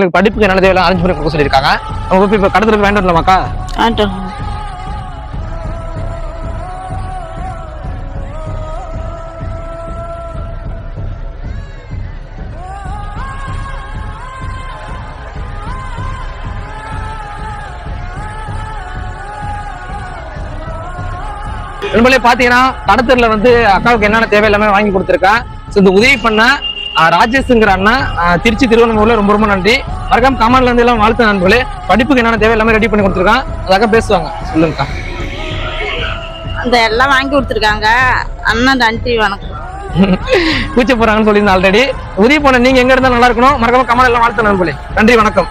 எனக்கு படிப்புக்கு என்ன தேவையில்ல அரேஞ்ச் பண்ணி கொடுக்க சொல்லியிருக்காங்க. அவங்க இப்போ கடத்துக்கு வேண்டாம் இல்லமாக்கா? நண்பர்களே பாத்தீங்கன்னா கடத்தூர்ல வந்து அக்காவுக்கு என்னென்ன தேவை எல்லாமே வாங்கி கொடுத்துருக்கேன். இந்த உதவி பண்ண ராஜேஷ்ங்கிற அண்ணா திருச்சி திருவண்ணாமலையில ரொம்ப ரொம்ப நன்றி. மறக்காம கமெண்ட்ல இருந்து எல்லாம் வாழ்த்து நண்பர்களே. படிப்புக்கு என்னென்ன தேவை எல்லாமே ரெடி பண்ணி கொடுத்துருக்கான். அதாக பேசுவாங்க. சொல்லுங்கக்கா. அந்த எல்லாம் வாங்கி கொடுத்துருக்காங்க. அண்ணா நன்றி வணக்கம். கூச்ச போறாங்கன்னு சொல்லியிருந்தேன் ஆல்ரெடி. உதவி பண்ண நீங்க எங்க இருந்தா நல்லா இருக்கணும். மறக்காம கமெண்ட் எல்லாம் வாழ்த்து நண்பர்களே. நன்றி வணக்கம்.